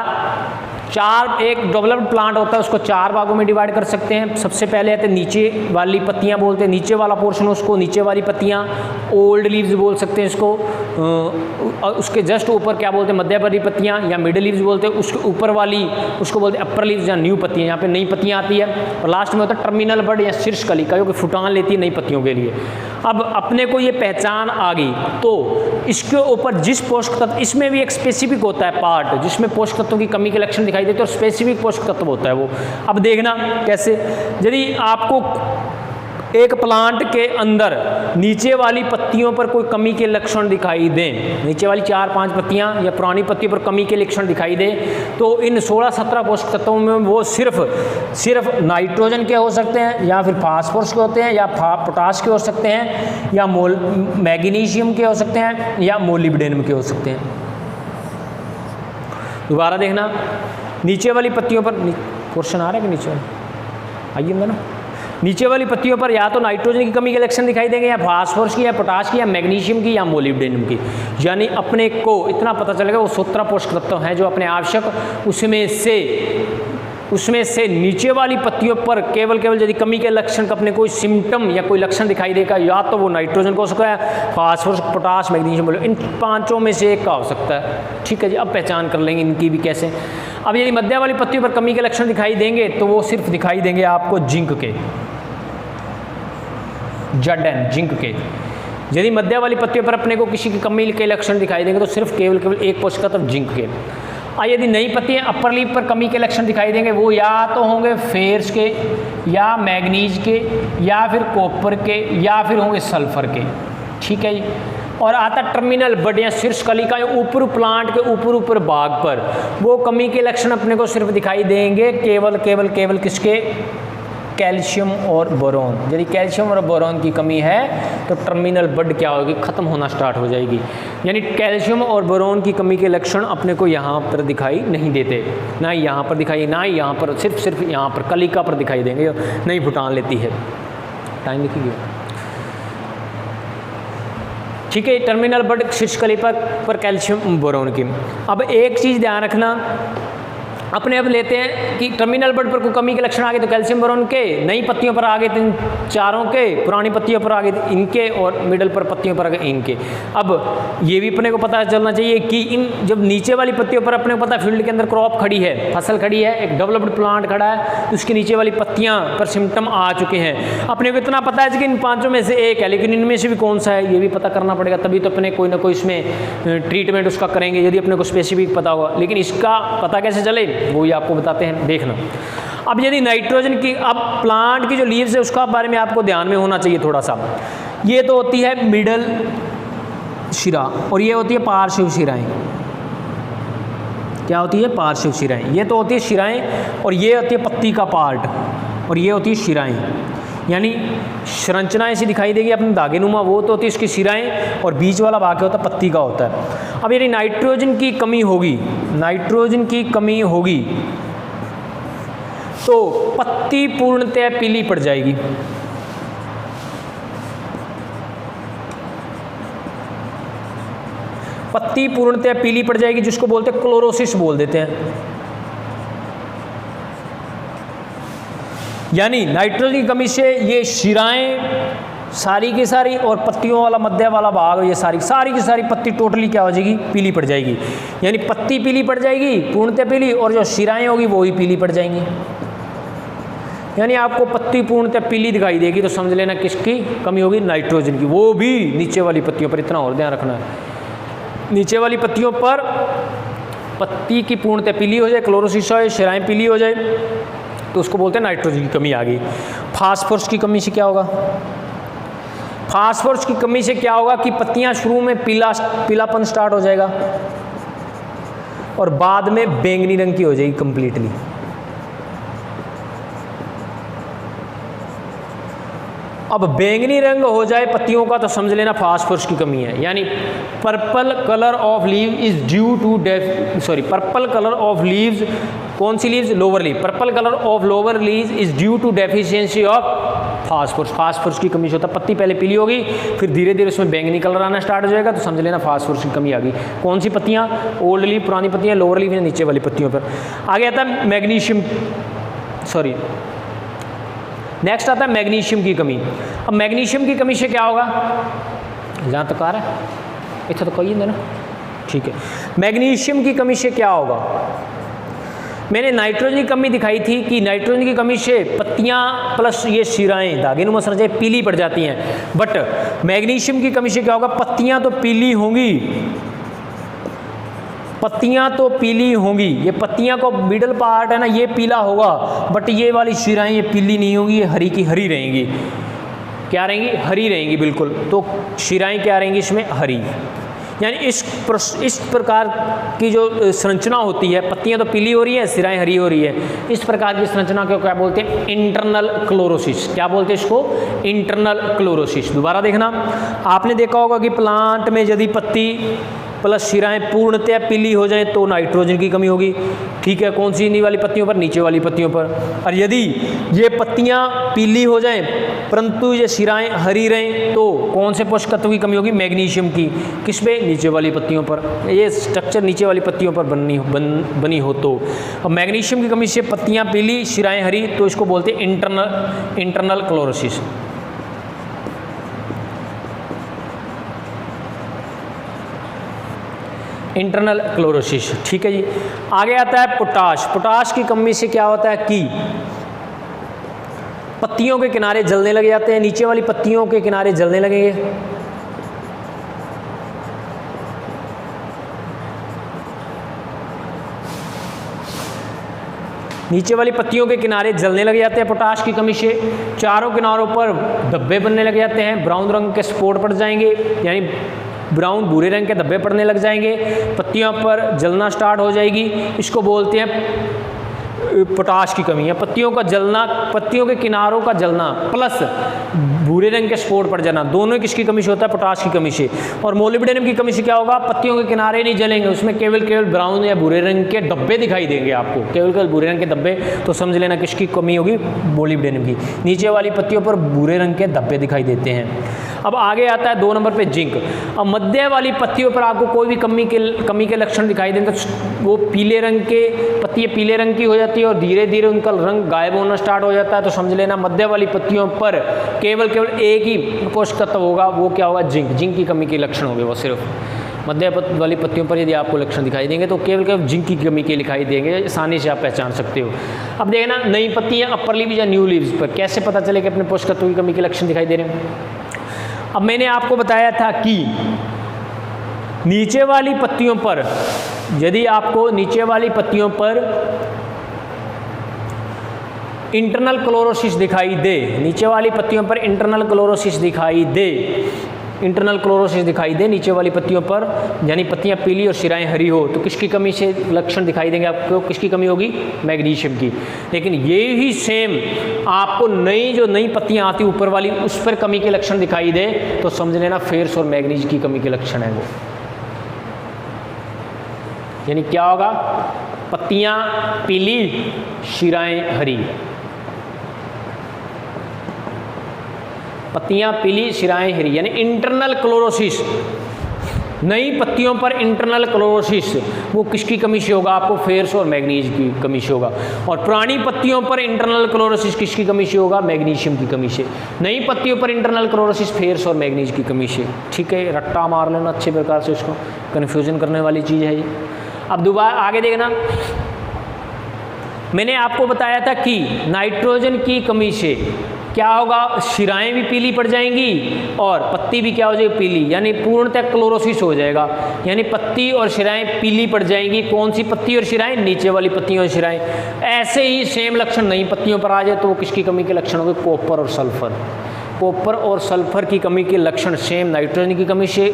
एक डेवलप्ड प्लांट होता है, उसको 4 भागों में डिवाइड कर सकते हैं। सबसे पहले आते हैं नीचे वाली पत्तियां बोलते हैं, नीचे वाला पोर्शन उसको नीचे वाली पत्तियां, ओल्ड लीव्स बोल सकते हैं इसको। उसके जस्ट ऊपर क्या बोलते हैं, मध्य वाली पत्तियां या मिडिल लीव्स बोलते हैं। उसके ऊपर वाली उसको बोलते हैं अपर लीव्स या न्यू पत्तियां, यहाँ पे नई पत्तियां आती है। और लास्ट में होता है टर्मिनल बड या शीर्ष कलिका, जो कि फुटान लेती है नई पत्तियों के लिए। अब अपने को ये पहचान आ गई, तो इसके ऊपर जिस पोषक तत्व, इसमें भी एक स्पेसिफिक होता है पार्ट जिसमें पोषक तत्वों की कमी के लक्षण दिखाई देते हैं, और स्पेसिफिक पोषक तत्व होता है वो। अब देखना कैसे, यदि आपको एक प्लांट के अंदर नीचे वाली पत्तियों पर कोई कमी के लक्षण दिखाई दें, नीचे वाली 4-5 पत्तियां या पुरानी पत्तियों पर कमी के लक्षण दिखाई दे, तो इन 16-17 पोषक तत्वों में वो सिर्फ नाइट्रोजन के हो सकते हैं, या फिर फास्फोरस के होते हैं, या पोटाश के हो सकते हैं, या मैग्नीशियम के हो सकते हैं, या मोलिब्डेनम के हो सकते हैं। दोबारा देखना, नीचे वाली पत्तियों पर क्वेश्चन आ रहा है कि नीचे आइएगा ना, नीचे वाली पत्तियों पर या तो नाइट्रोजन की कमी के लक्षण दिखाई देंगे, या फास्फोरस की, या पोटाश की, या मैग्नीशियम की, या मोलिब्डेनम की। यानी अपने को इतना पता चलेगा वो 17 पोषक तत्व हैं जो अपने आवश्यक, उसमें से नीचे वाली पत्तियों पर केवल यदि कमी के लक्षण का अपने कोई सिम्टम या कोई लक्षण दिखाई देगा, या तो वो नाइट्रोजन का हो सकता है, फास्फोरस, पोटाश, मैग्नीशियम, इन 5 में से एक का हो सकता है। ठीक है जी, अब पहचान कर लेंगे इनकी भी कैसे। अब यदि मध्य वाली पत्तियों पर कमी के लक्षण दिखाई देंगे, तो वो सिर्फ दिखाई देंगे आपको जिंक के, जिंक के। यदि मध्य वाली पत्तियों पर अपने को किसी की कमी के लक्षण दिखाई देंगे, तो सिर्फ केवल एक पोषक तत्व जिंक के। यदि नई पत्तियां अपर लीफ पर कमी के लक्षण दिखाई देंगे, वो या तो होंगे फेर्स के, या मैग्नीज के, या फिर कॉपर के, या फिर होंगे सल्फर के। ठीक है जी। और आता टर्मिनल बड या शीर्ष कलिका, ऊपर प्लांट के ऊपर भाग पर वो कमी के लक्षण अपने को सिर्फ दिखाई देंगे केवल किसके, कैल्शियम और बोरॉन। यदि कैल्शियम और बोरॉन की कमी है तो टर्मिनल बड क्या होगी, खत्म होना स्टार्ट हो जाएगी। यानी कैल्शियम और बोरॉन की कमी के लक्षण अपने को यहाँ पर दिखाई नहीं देते, ना ही यहाँ पर दिखाई, ना ही यहाँ पर, सिर्फ यहाँ पर कलिका पर दिखाई देंगे, नहीं फुटान लेती है। टाइम लिखिए। ठीक है, टर्मिनल बड शीर्ष कलिका पर कैल्शियम बोरॉन की। अब एक चीज़ ध्यान रखना, अपने अब लेते हैं कि टर्मिनल बड पर कोई कमी के लक्षण आ गए तो कैल्शियम बोरॉन के, नई पत्तियों पर आ गए तो इन चारों के, पुरानी पत्तियों पर आ गए इनके, और मिडल पर पत्तियों पर आ गए इनके। अब ये भी अपने को पता चलना चाहिए कि इन जब नीचे वाली पत्तियों पर अपने को पता फील्ड के अंदर क्रॉप खड़ी है, फसल खड़ी है, एक डेवलप्ड प्लांट खड़ा है, तो उसके नीचे वाली पत्तियां पर सिम्टम आ चुके हैं। अपने को इतना पता है कि इन 5 में से एक है, लेकिन इनमें से भी कौन सा है ये भी पता करना पड़ेगा, तभी तो अपने कोई ना कोई इसमें ट्रीटमेंट उसका करेंगे, यदि अपने को स्पेसिफिक पता होगा। लेकिन इसका पता कैसे चले वो ही आपको बताते हैं, देखना। अब यदि नाइट्रोजन की, अब प्लांट की जो लीव्स है उसका बारे में आपको ध्यान में होना चाहिए थोड़ा सा। ये तो होती है मिडल शिरा, और ये होती है पार्श्व शिराएं। क्या होती है, पार्श्व शिराएं। ये तो होती है शिराएं, और ये होती है पत्ती का पार्ट, और ये होती है शिराएं। यानी संरचना ऐसी दिखाई देगी अपने धागेनुमा, वो तो होती है इसकी शिराएं, और बीच वाला भाग होता है पत्ती का होता है। अब यदि नाइट्रोजन की कमी होगी, तो पत्ती पूर्णतः पीली पड़ जाएगी। पत्ती पूर्णतः पीली पड़ जाएगी, जिसको बोलते हैं क्लोरोसिस बोल देते हैं। यानी नाइट्रोजन की कमी से ये शिराएं सारी की सारी, और पत्तियों वाला मध्य वाला भाग, ये सारी की सारी पत्ती टोटली क्या हो जाएगी, पीली पड़ जाएगी। यानी पत्ती पीली पड़ जाएगी, पूर्णतः पीली, और जो शिराएं होगी वो ही पीली पड़ जाएंगी। यानी आपको पत्ती पूर्णतः पीली दिखाई देगी, तो समझ लेना किसकी कमी होगी, नाइट्रोजन की। वो भी नीचे वाली पत्तियों पर, इतना और ध्यान रखना है, नीचे वाली पत्तियों पर पत्ती की पूर्णतः पीली हो जाए, क्लोरोसिस हो जाए, शिराएं पीली हो जाए, तो उसको बोलते हैं नाइट्रोजन की कमी आ गई। फास्फोरस की कमी से क्या होगा, फास्फोरस की कमी से क्या होगा कि पत्तियां शुरू में पीलापन स्टार्ट हो जाएगा, और बाद में बैंगनी रंग की हो जाएगी कंप्लीटली। अब बैंगनी रंग हो जाए पत्तियों का, तो समझ लेना फास्फोरस की कमी है। यानी purple colour of leave is due to purple colour of leaves, कौन सी leaves, lower leave. Purple colour of lower leaves is due to deficiency of phosphorus, phosphorus की कमी से होता है। पत्ती पहले पीली होगी, फिर धीरे धीरे उसमें बैंगनी कलर आना स्टार्ट हो जाएगा, तो समझ लेना फास्फोरस की कमी आ गई। कौन सी पत्तियाँ? ओल्ड लीफ, पुरानी पत्तियाँ, लोअर लीफ, नीचे वाली पत्तियों पर। आगे आता है मैग्नीशियम, सॉरी नेक्स्ट आता है मैग्नीशियम की कमी। अब मैग्नीशियम की कमी से क्या होगा, जहाँ तक आ रहा है इतना तो कही ना, ठीक है। मैग्नीशियम की कमी से क्या होगा, मैंने नाइट्रोजन की कमी दिखाई थी कि नाइट्रोजन की कमी से पत्तियां प्लस ये शिराएं धागेनुमा संरचनाएं पीली पड़ जाती हैं, बट मैग्नीशियम की कमी से क्या होगा, पत्तियां तो पीली होंगी, पत्तियां तो पीली होंगी, ये पत्तियां को मिडल पार्ट है ना ये पीला होगा, बट ये वाली शिराएं ये पीली नहीं होगी, ये हरी की हरी रहेंगी। क्या रहेंगी? हरी रहेंगी, बिल्कुल। तो शिराएं क्या रहेंगी इसमें? हरी। यानी इस प्रकार की जो संरचना होती है, पत्तियां तो पीली हो रही है, सिराएं हरी हो रही है, इस प्रकार की संरचना को क्या बोलते हैं? Internal chlorosis. क्या बोलते हैं इसको? Internal chlorosis. दोबारा देखना, आपने देखा होगा कि प्लांट में यदि पत्ती प्लस शिराएं पूर्णतः पीली हो जाए तो नाइट्रोजन की कमी होगी, ठीक है। कौन सी? इन्हीं वाली पत्तियों पर, नीचे वाली पत्तियों पर। और यदि ये पत्तियां पीली हो जाएं परंतु ये शिराएं हरी रहें तो कौन से पोषक तत्व की कमी होगी? मैग्नीशियम की। किस पे? नीचे वाली पत्तियों पर। ये स्ट्रक्चर नीचे वाली पत्तियों पर बनी हो तो। अब मैग्नीशियम की कमी से पत्तियां पीली, शिराएं हरी, तो इसको बोलते हैं इंटरनल क्लोरोसिस। इंटरनल क्लोरोसिस, ठीक है जी। आगे आता है पोटाश। पोटाश की कमी से क्या होता है कि पत्तियों के किनारे जलने लग जाते हैं, नीचे वाली पत्तियों के किनारे जलने लगेंगे, नीचे वाली पत्तियों के किनारे जलने लग जाते हैं पोटाश की कमी से। चारों किनारों पर धब्बे बनने लग जाते हैं, ब्राउन रंग के स्पॉट पड़ जाएंगे, यानी ब्राउन भूरे रंग के धब्बे पड़ने लग जाएंगे, पत्तियों पर जलना स्टार्ट हो जाएगी। इसको बोलते हैं पोटाश की कमी है। पत्तियों का जलना, पत्तियों के किनारों का जलना प्लस भूरे रंग के स्पॉट पड़ जाना, दोनों किसकी कमी से होता है? पोटाश की कमी से। और मोलिब्डेनम की कमी से क्या होगा? पत्तियों के किनारे नहीं जलेंगे, उसमें केवल ब्राउन या भूरे रंग के धब्बे दिखाई देंगे आपको, केवल भूरे रंग के धब्बे, तो समझ लेना किसकी कमी होगी? मोलिब्डेनम की। नीचे वाली पत्तियों पर भूरे रंग के धब्बे दिखाई देते हैं। अब आगे आता है 2 नंबर पे जिंक। अब मध्य वाली पत्तियों पर आपको कोई भी कमी के लक्षण दिखाई दें तो वो पीले रंग के पत्तियां पीले रंग की हो जाती है और धीरे धीरे उनका रंग गायब होना स्टार्ट हो जाता है, तो समझ लेना मध्य वाली पत्तियों पर केवल एक ही पोषक तत्व होगा, वो क्या होगा? जिंक। जिंक की कमी के लक्षण होंगे वो सिर्फ। मध्य वाली पत्तियों पर यदि आपको लक्षण दिखाई देंगे तो केवल जिंक की कमी के दिखाई देंगे, आसानी से आप पहचान सकते हो। अब देखना नई पत्तियां अपर लीव्स या न्यू लीव्स पर कैसे पता चले कि अपने पोषक तत्व की कमी के लक्षण दिखाई दे रहे हैं। अब मैंने आपको बताया था कि नीचे वाली पत्तियों पर, यदि आपको नीचे वाली पत्तियों पर इंटरनल क्लोरोसिस दिखाई दे, नीचे वाली पत्तियों पर इंटरनल क्लोरोसिस दिखाई दे, इंटरनल क्लोरोसिस दिखाई दे नीचे वाली पत्तियों पर, यानी पत्तियां पीली और शिराएं हरी हो, तो किसकी कमी से लक्षण दिखाई देंगे आपको? किसकी कमी होगी? मैग्नीशियम की। लेकिन ये ही सेम आपको नई पत्तियां आती ऊपर वाली, उस पर कमी के लक्षण दिखाई दे तो समझ लेना फेरस और मैग्नीज की कमी के लक्षण है वो। यानी क्या होगा? पत्तियां पीली, शिराएं हरी, पत्तियां पीली, शिराएं हरी, यानी इंटरनल क्लोरोसिस। नई पत्तियों पर इंटरनल क्लोरोसिस वो किसकी कमी से होगा? आपको फेरस और मैग्नीज की कमी से होगा। और पुरानी पत्तियों पर इंटरनल क्लोरोसिस किसकी कमी से होगा? मैग्नीशियम की कमी से। नई पत्तियों पर इंटरनल क्लोरोसिस फेरस और मैग्नीज की कमी से। ठीक है, रट्टा मार लेना अच्छे प्रकार से, इसको कन्फ्यूजन करने वाली चीज़ है ये। अब दोबारा आगे देखना, मैंने आपको बताया था कि नाइट्रोजन की कमी से क्या होगा? शिराएं भी पीली पड़ जाएंगी और पत्ती भी क्या हो जाएगी? पीली, यानी पूर्णतः क्लोरोसिस हो जाएगा, यानी पत्ती और शिराएं पीली पड़ जाएंगी। कौन सी पत्ती और शिराएं? नीचे वाली पत्तियों और शिराएं। ऐसे ही सेम लक्षण नई पत्तियों पर आ जाए तो वो किसकी कमी के लक्षण होंगे? कॉपर और सल्फर। कॉपर और सल्फर की कमी के लक्षण सेम नाइट्रोजन की कमी से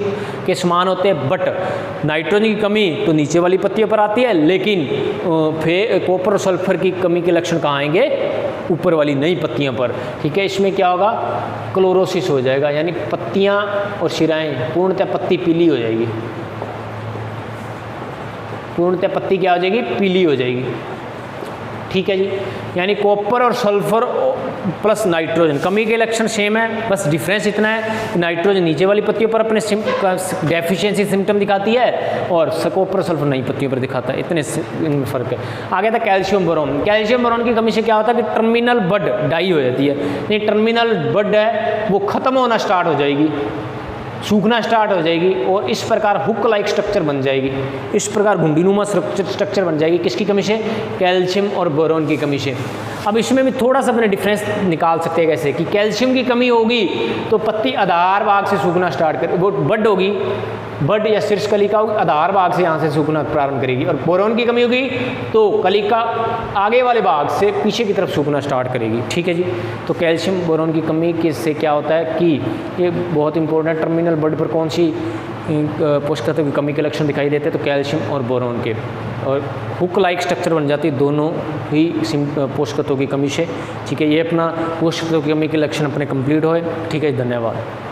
के समान होते हैं, बट नाइट्रोजन की कमी तो नीचे वाली पत्तियों पर आती है, लेकिन कॉपर और सल्फर की कमी के लक्षण कहाँ आएंगे? ऊपर वाली नई पत्तियों पर। ठीक है, इसमें क्या होगा? क्लोरोसिस हो जाएगा, यानी पत्तियां और शिराएं पूर्णतः पत्ती पीली हो जाएगी, पूर्णतः पत्ती क्या हो जाएगी? पीली हो जाएगी। ठीक है जी, यानी कॉपर और सल्फर प्लस नाइट्रोजन, कमी के लक्षण सेम है, बस डिफरेंस इतना है कि नाइट्रोजन नीचे वाली पत्तियों पर अपने डेफिशिएंसी सिम्टम दिखाती है और कॉपर सल्फर नई पत्तियों पर दिखाता है, इतने इनमें फ़र्क है। आगे था कैल्शियम बोरोन। कैल्शियम बोरोन की कमी से क्या होता है कि टर्मिनल बड डाई हो जाती है, ये टर्मिनल बड है वो ख़त्म होना स्टार्ट हो जाएगी, सूखना स्टार्ट हो जाएगी और इस प्रकार हुक लाइक स्ट्रक्चर बन जाएगी, इस प्रकार घुंडीनुमा स्ट्रक्चर बन जाएगी। किसकी कमी से? कैल्शियम और बोरोन की कमी से। अब इसमें भी थोड़ा सा अपने डिफरेंस निकाल सकते हैं कैसे कि कैल्शियम की कमी होगी तो पत्ती आधार भाग से सूखना स्टार्ट कर, वो बड होगी, बड या शीर्ष कलिका आधार भाग से यहाँ से सूखना प्रारंभ करेगी, और बोरोन की कमी होगी तो कलिका आगे वाले भाग से पीछे की तरफ सूखना स्टार्ट करेगी। ठीक है जी। तो कैल्शियम बोरोन की कमी किससे क्या होता है कि ये बहुत इंपॉर्टेंट, टर्मिनल बड पर कौन सी पोषक तत्व की कमी के लक्षण दिखाई देते हैं? तो कैल्शियम और बोरोन के, और हुक लाइक स्ट्रक्चर बन जाती है दोनों ही पोषक तत्वों की कमी से। ठीक है, ये अपना पोषक तत्वों की कमी के लक्षण अपने कंप्लीट हुए। ठीक है, धन्यवाद।